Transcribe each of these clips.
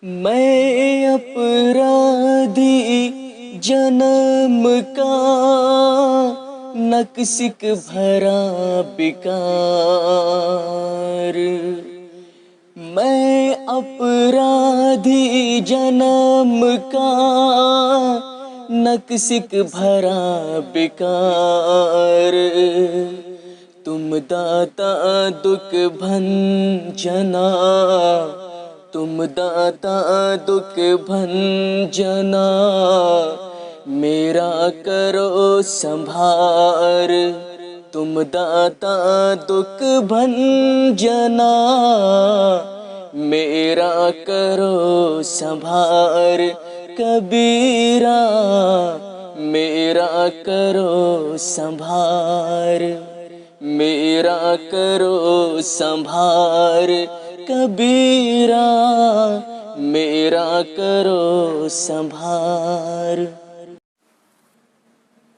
मैं अपराधी जन्म का नक्सिक भरा बिकार। मैं अपराधी जन्म का नक्सिक भरा बिकार। तुम दाता दुख भंजना, तुम दाता दुख भंजना, मेरा करो संभार। तुम दाता दुख भंजना, मेरा करो संभार। कबीरा मेरा करो संभार, मेरा करो संभार। कबीरा मेरा करो संभार।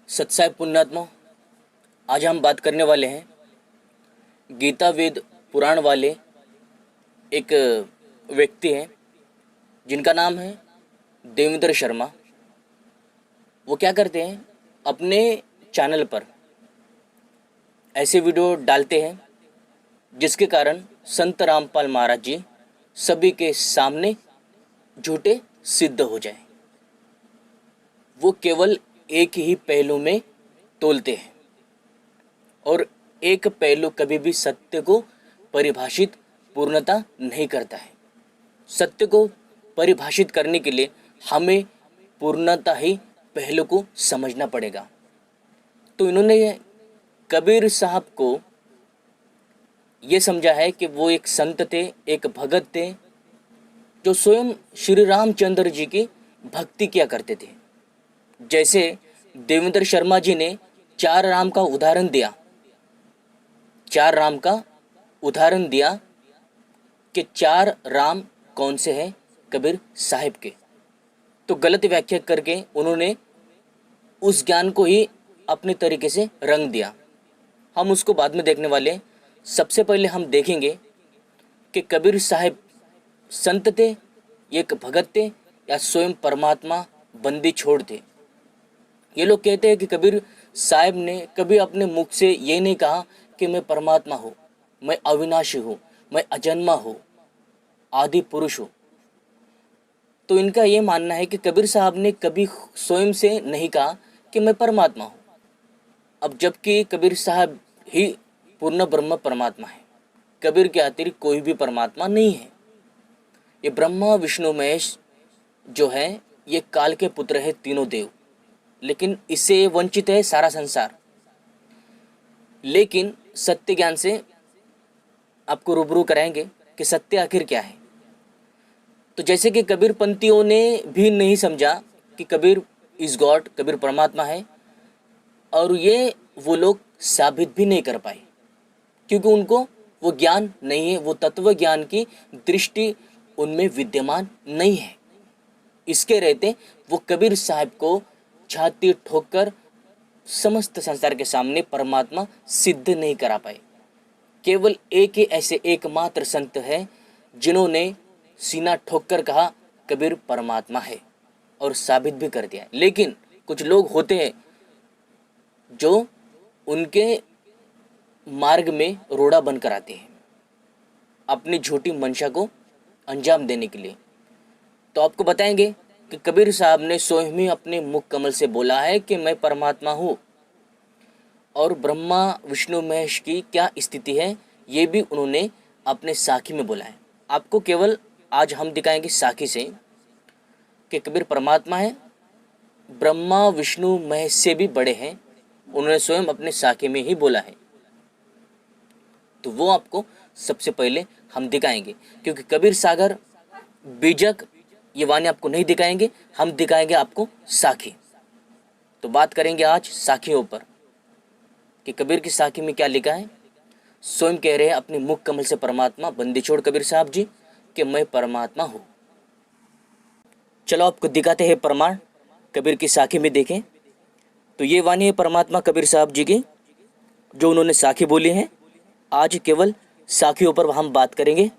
सत्साई पुण्यात्मा, आज हम बात करने वाले हैं गीता वेद पुराण वाले एक व्यक्ति हैं जिनका नाम है देवेंद्र शर्मा। वो क्या करते हैं, अपने चैनल पर ऐसे वीडियो डालते हैं जिसके कारण संत रामपाल महाराज जी सभी के सामने झूठे सिद्ध हो जाए। वो केवल एक ही पहलू में तोलते हैं और एक पहलू कभी भी सत्य को परिभाषित पूर्णता नहीं करता है। सत्य को परिभाषित करने के लिए हमें पूर्णता ही पहलू को समझना पड़ेगा। तो इन्होंने कबीर साहब को ये समझा है कि वो एक संत थे, एक भगत थे, जो स्वयं श्री रामचंद्र जी की भक्ति किया करते थे। जैसे देवेंद्र शर्मा जी ने चार राम का उदाहरण दिया, चार राम का उदाहरण दिया कि चार राम कौन से हैं कबीर साहिब के। तो गलत व्याख्या करके उन्होंने उस ज्ञान को ही अपने तरीके से रंग दिया। हम उसको बाद में देखने वाले। सबसे पहले हम देखेंगे कि कबीर साहिब संत थे, एक भगत थे, या स्वयं परमात्मा बंदी छोड़ थे। ये लोग कहते हैं कि कबीर साहिब ने कभी अपने मुख से ये नहीं कहा कि मैं परमात्मा हूँ, मैं अविनाशी हूँ, मैं अजन्मा हूँ, आदि पुरुष हूँ। तो इनका ये मानना है कि कबीर साहब ने कभी स्वयं से नहीं कहा कि मैं परमात्मा हूँ। अब जबकि कबीर साहब ही पूर्ण ब्रह्म परमात्मा है, कबीर के अतिरिक्त कोई भी परमात्मा नहीं है। ये ब्रह्मा विष्णु महेश जो है ये काल के पुत्र है, तीनों देव, लेकिन इससे वंचित है सारा संसार। लेकिन सत्य ज्ञान से आपको रूबरू कराएंगे कि सत्य आखिर क्या है। तो जैसे कि कबीर पंथियों ने भी नहीं समझा कि कबीर इज गॉड, कबीर परमात्मा है, और ये वो लोग साबित भी नहीं कर पाए क्योंकि उनको वो ज्ञान नहीं है, वो तत्व ज्ञान की दृष्टि उनमें विद्यमान नहीं है। इसके रहते वो कबीर साहब को छाती ठोककर समस्त संसार के सामने परमात्मा सिद्ध नहीं करा पाए। केवल एक ही ऐसे एकमात्र संत है जिन्होंने सीना ठोककर कहा कबीर परमात्मा है और साबित भी कर दिया। लेकिन कुछ लोग होते हैं जो उनके मार्ग में रोड़ा बनकर आते हैं अपनी झूठी मंशा को अंजाम देने के लिए। तो आपको बताएंगे कि कबीर साहब ने स्वयं ही अपने मुख कमल से बोला है कि मैं परमात्मा हूँ, और ब्रह्मा विष्णु महेश की क्या स्थिति है ये भी उन्होंने अपने साखी में बोला है। आपको केवल आज हम दिखाएंगे साखी से कि कबीर परमात्मा है, ब्रह्मा विष्णु महेश से भी बड़े हैं, उन्होंने स्वयं अपने साखी में ही बोला है। तो वो आपको सबसे पहले हम दिखाएंगे, क्योंकि कबीर सागर बीजक ये वाणी आपको नहीं दिखाएंगे, हम दिखाएंगे आपको साखी। तो बात करेंगे आज साखियों पर कि कबीर की साखी में क्या लिखा है। स्वयं कह रहे हैं अपने मुख कमल से परमात्मा बंदी छोड़ कबीर साहब जी कि मैं परमात्मा हूँ। चलो आपको दिखाते हैं प्रमाण, कबीर की साखी में देखें। तो ये वाणी है परमात्मा कबीर साहब जी की जो उन्होंने साखी बोली है। आज केवल साखियों पर हम बात करेंगे।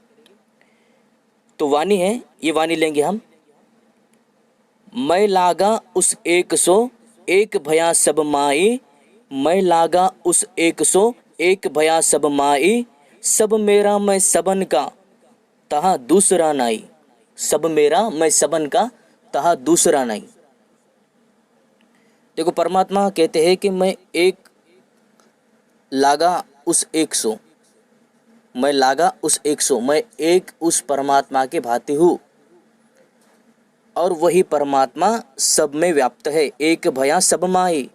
तो वाणी है, ये वाणी लेंगे हम। मैं लागा उस 101 भया सब माई, मैं लागा उस 101 भया सब माई, सब मेरा मैं सबन का तहा दूसरा नाई, सब मेरा मैं सबन का तहा दूसरा नाई। देखो परमात्मा कहते हैं कि मैं एक लागा उस 100, मैं लागा उस 100, मैं एक उस परमात्मा के भांति हूँ और वही परमात्मा सब में व्याप्त है। एक भया सब माही,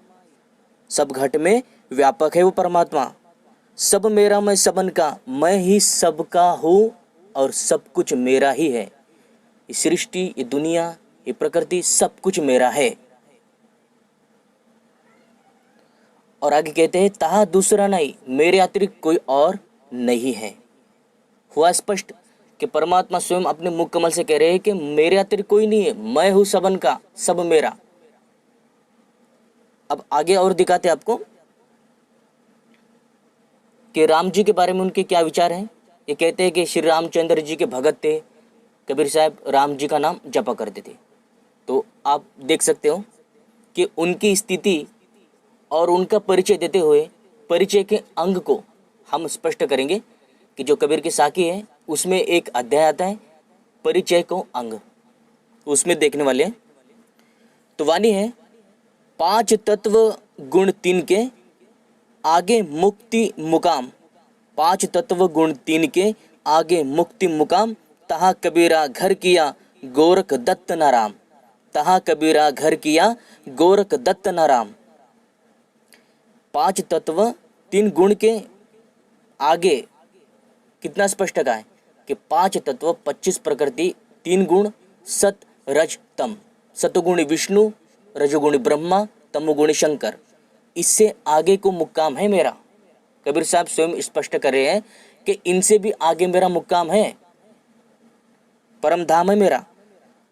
सब घट में व्यापक है वो परमात्मा। सब मेरा मैं सबन का, मैं ही सबका हूँ और सब कुछ मेरा ही है। ये सृष्टि, ये दुनिया, ये प्रकृति सब कुछ मेरा है। और आगे कहते हैं तहा दूसरा नहीं, मेरे अतिरिक्त कोई और नहीं है। हुआ स्पष्ट कि परमात्मा स्वयं अपने मुख कमल से कह रहे हैं कि मेरे अतिरिक्त कोई नहीं है, मैं हूं सबन का, सब मेरा। अब आगे और दिखाते हैं आपको कि राम जी के बारे में उनके क्या विचार हैं। ये कहते हैं कि श्री रामचंद्र जी के भगत थे। कबीर साहब राम जी का नाम जपा करते थे। तो आप देख सकते हो कि उनकी स्थिति और उनका परिचय देते हुए परिचय के अंग को हम स्पष्ट करेंगे कि जो कबीर की साखी है उसमें एक अध्याय आता है परिचय को अंग, उसमें देखने वाले हैं। तो वाणी है 5 तत्व गुण 3 के आगे मुक्ति मुकाम, 5 तत्व गुण 3 के आगे मुक्ति मुकाम, तहा कबीरा घर किया गोरख दत्त नाराम, तहा कबीरा घर किया गोरख दत्त नाराम। 5 तत्व 3 गुण के आगे कितना स्पष्ट कहा है कि 5 तत्व 25 प्रकृति 3 गुण सत रज तम, सतगुणी विष्णु, रजगुणी ब्रह्मा, तमोगुणी शंकर, इससे आगे को मुक्काम है मेरा। कबीर साहब स्वयं स्पष्ट कर रहे हैं कि इनसे भी आगे मेरा मुक्काम है, परम धाम है मेरा,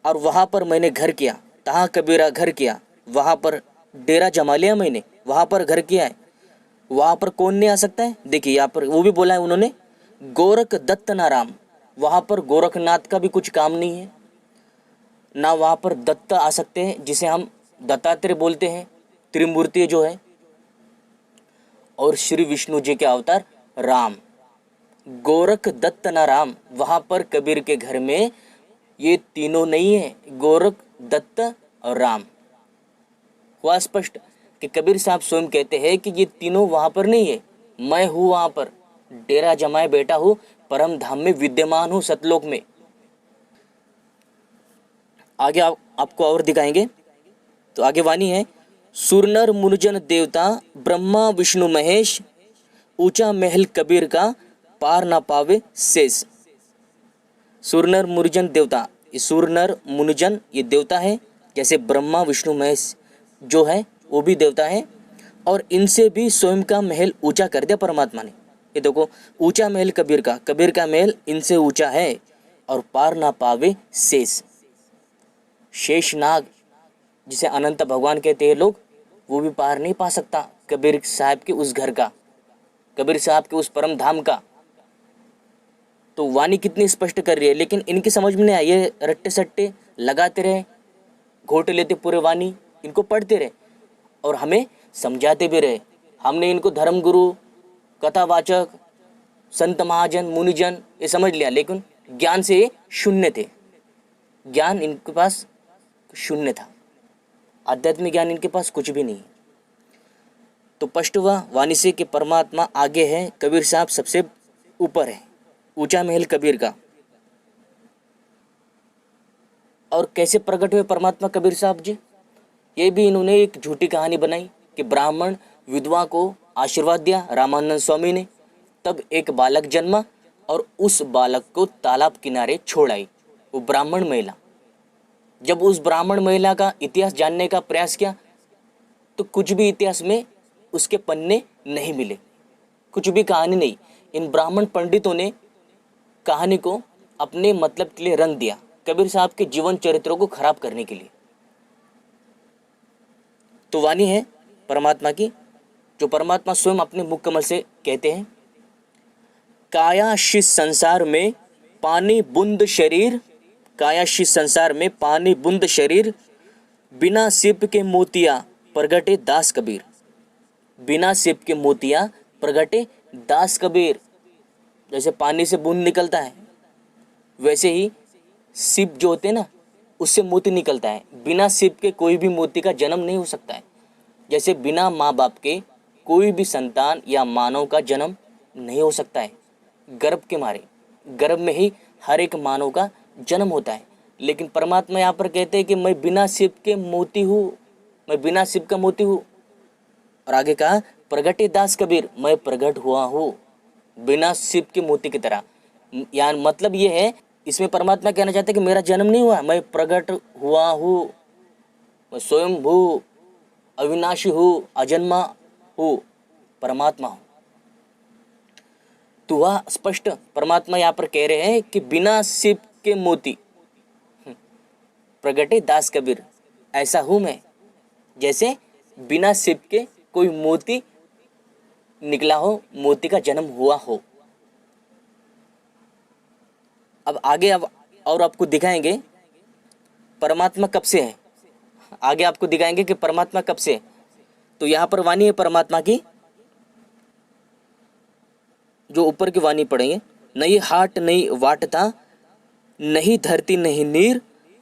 और वहां पर मैंने घर किया। तहा कबीरा घर किया, वहां पर डेरा जमा लिया मैंने, वहां पर घर किया है। वहां पर कौन नहीं आ सकता है? देखिए यहाँ पर वो भी बोला है उन्होंने गोरख दत्त नाराम, वहां पर गोरखनाथ का भी कुछ काम नहीं है ना, वहां पर दत्त आ सकते हैं जिसे हम दत्तात्रेय बोलते हैं, त्रिमूर्ति जो है, और श्री विष्णु जी के अवतार राम। गोरख दत्त नाराम, वहां पर कबीर के घर में ये तीनों नहीं है, गोरख दत्त और राम। हुआ स्पष्ट कि कबीर साहब स्वयं कहते हैं कि ये तीनों वहां पर नहीं है, मैं हूं वहां पर, डेरा जमाए बैठा हूं, परम धाम में विद्यमान हूं, सतलोक में। आगे आपको और दिखाएंगे। तो आगे वाणी है सुरनर मुनिजन देवता ब्रह्मा विष्णु महेश, ऊंचा महल कबीर का पार ना पावे शेष। सुरनर मुनिजन देवता, ये सुरनर मुनिजन ये देवता है, जैसे ब्रह्मा विष्णु महेश जो है वो भी देवता है, और इनसे भी स्वयं का महल ऊंचा कर दिया परमात्मा ने। ये देखो ऊंचा महल कबीर का महल इनसे ऊंचा है, और पार ना पावे शेष। शेष नाग जिसे अनंत भगवान कहते हैं लोग, वो भी पार नहीं पा सकता कबीर साहब के उस घर का, कबीर साहब के उस परम धाम का। तो वाणी कितनी स्पष्ट कर रही है, लेकिन इनकी समझ में नहीं आई, ये रट्टे सट्टे लगाते रहे, घोट लेते पूरे वाणी, इनको पढ़ते रहे और हमें समझाते भी रहे। हमने इनको धर्मगुरु, कथावाचक, संत महाजन, मुनिजन ये समझ लिया, लेकिन ज्ञान से ये शून्य थे, ज्ञान इनके पास शून्य था, आध्यात्मिक ज्ञान इनके पास कुछ भी नहीं। तो स्पष्ट हुआ वाणी से कि परमात्मा आगे है, कबीर साहब सबसे ऊपर है, ऊंचा महल कबीर का। और कैसे प्रकट हुए परमात्मा कबीर साहब जी, ये भी इन्होंने एक झूठी कहानी बनाई कि ब्राह्मण विधवा को आशीर्वाद दिया रामानंद स्वामी ने, तब एक बालक जन्मा और उस बालक को तालाब किनारे छोड़ आई वो ब्राह्मण महिला। जब उस ब्राह्मण महिला का इतिहास जानने का प्रयास किया तो कुछ भी इतिहास में उसके पन्ने नहीं मिले, कुछ भी कहानी नहीं। इन ब्राह्मण पंडितों ने कहानी को अपने मतलब के लिए रंग दिया, कबीर साहब के जीवन चरित्रों को खराब करने के लिए। तो वाणी है परमात्मा की, जो परमात्मा स्वयं अपने मुख कमल से कहते हैं काया शिष संसार में पानी बूंद शरीर, कायाशी संसार में पानी बूंद शरीर, बिना सिप के मोतिया प्रगटे दास कबीर। बिना सिप के मोतिया प्रगटे दास कबीर। जैसे पानी से बूंद निकलता है, वैसे ही सिप जो होते हैं ना, उससे मोती निकलता है। बिना सिप के कोई भी मोती का जन्म नहीं हो सकता है। जैसे बिना माँ बाप के कोई भी संतान या मानव का जन्म नहीं हो सकता है। गर्भ के मारे, गर्भ में ही हर एक मानव का जन्म होता है। लेकिन परमात्मा यहाँ पर कहते हैं कि मैं बिना सिप के मोती हूँ, मैं बिना सिप का मोती हूँ। और आगे कहा प्रगटे दास कबीर, मैं प्रगट हुआ हूँ बिना सिप के मोती की तरह। यानी मतलब ये है, इसमें परमात्मा कहना चाहते हैं कि मेरा जन्म नहीं हुआ, मैं प्रगट हुआ हूँ, मैं स्वयं हूँ, अविनाशी हूँ, अजन्मा हूँ, परमात्मा हूँ। तो वह स्पष्ट परमात्मा यहाँ पर कह रहे हैं कि बिना सिप के मोती प्रगटे दास कबीर, ऐसा हूँ मैं जैसे बिना सिप के कोई मोती निकला हो, मोती का जन्म हुआ हो। अब आगे अब और आपको दिखाएंगे परमात्मा कब से है। आगे आपको दिखाएंगे कि परमात्मा कब से है। तो यहाँ पर वाणी है परमात्मा की, जो ऊपर की वाणी पढ़ेंगे। नहीं हाट नहीं वाटता, नहीं धरती नहीं नीर,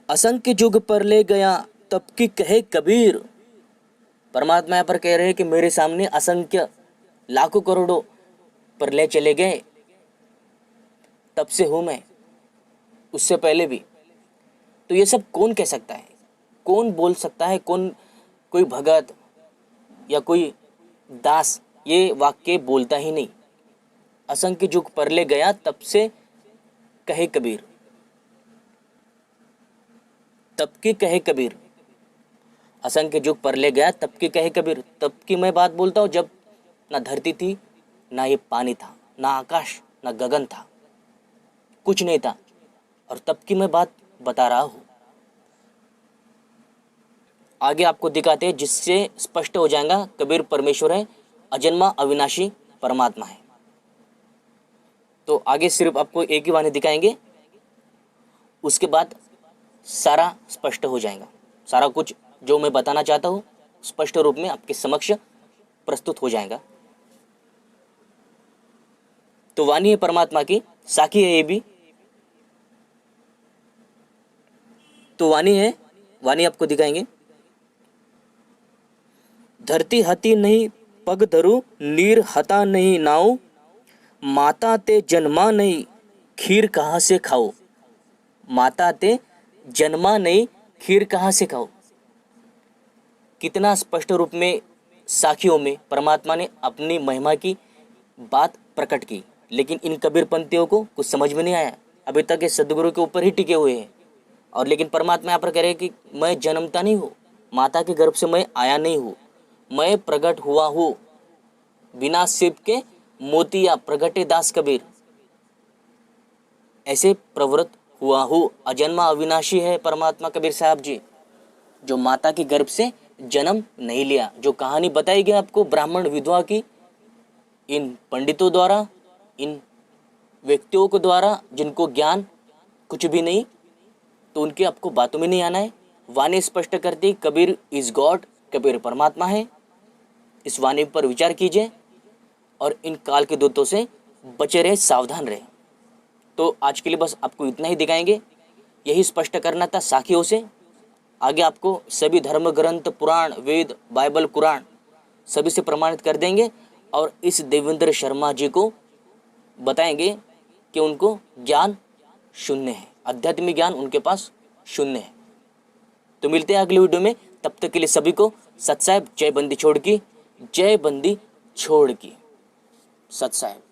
असंख्य जुग पर ले गया तब की कहे कबीर। परमात्मा यहाँ पर कह रहे हैं कि मेरे सामने असंख्य लाखों करोड़ों पर ले चले गए, तब से हूँ मैं, उससे पहले भी। तो ये सब कौन कह सकता है, कौन बोल सकता है? कौन, कोई भगत या कोई दास ये वाक्य बोलता ही नहीं। असंख्य जुग पर ले गया तब से कहे कबीर, तब की कहे कबीर। असंख्य जुग पर ले गया तब की कहे कबीर। तब की मैं बात बोलता हूँ जब ना धरती थी, ना ये पानी था, ना आकाश, ना गगन था, कुछ नहीं था, और तब की मैं बात बता रहा हूँ। आगे आपको दिखाते हैं, जिससे स्पष्ट हो जाएगा कबीर परमेश्वर है, अजन्मा अविनाशी परमात्मा है। तो आगे सिर्फ आपको एक ही वाणी दिखाएंगे, उसके बाद सारा स्पष्ट हो जाएगा। सारा कुछ जो मैं बताना चाहता हूँ स्पष्ट रूप में आपके समक्ष प्रस्तुत हो जाएगा। तो वाणी है परमात्मा की, साखी है ये भी। तो वाणी है, वाणी आपको दिखाएंगे। धरती हती नहीं पग धरू, नीर हता नहीं नाव, माता ते जन्मा नहीं खीर कहाँ से खाओ। माता ते जन्मा नहीं खीर कहाँ से खाओ। कितना स्पष्ट रूप में साखियों में परमात्मा ने अपनी महिमा की बात प्रकट की। लेकिन इन कबीर पंथियों को कुछ समझ में नहीं आया, अभी तक ये सदगुरु के ऊपर ही टिके हुए हैं। और लेकिन परमात्मा यहाँ पर कह रहे हैं कि मैं जन्मता नहीं हूँ, माता के गर्भ से मैं आया नहीं हूँ, मैं प्रकट हुआ हूँ बिना सिप के मोतिया प्रगटे दास कबीर, ऐसे प्रवृत्त हुआ हूँ। अजन्मा अविनाशी है परमात्मा कबीर साहब जी, जो माता के गर्भ से जन्म नहीं लिया। जो कहानी बताई गई आपको ब्राह्मण विधवा की, इन पंडितों द्वारा, इन व्यक्तियों के द्वारा जिनको ज्ञान कुछ भी नहीं, तो उनके आपको बातों में नहीं आना है। वाणी स्पष्ट करती कबीर इज गॉड, कबीर परमात्मा है। इस वाणी पर विचार कीजिए और इन काल के दूतों से बचे रहे, सावधान रहे। तो आज के लिए बस आपको इतना ही दिखाएंगे, यही स्पष्ट करना था साखियों से। आगे आपको सभी धर्म ग्रंथ, पुराण, वेद, बाइबल, कुरान सभी से प्रमाणित कर देंगे। और इस देवेंद्र शर्मा जी को बताएंगे कि उनको ज्ञान शून्य है, आध्यात्मिक ज्ञान उनके पास शून्य है। तो मिलते हैं अगले वीडियो में, तब तक के लिए सभी को सत साहेब, जय बंदी छोड़ की, जय बंदी छोड़ की, सत साहेब।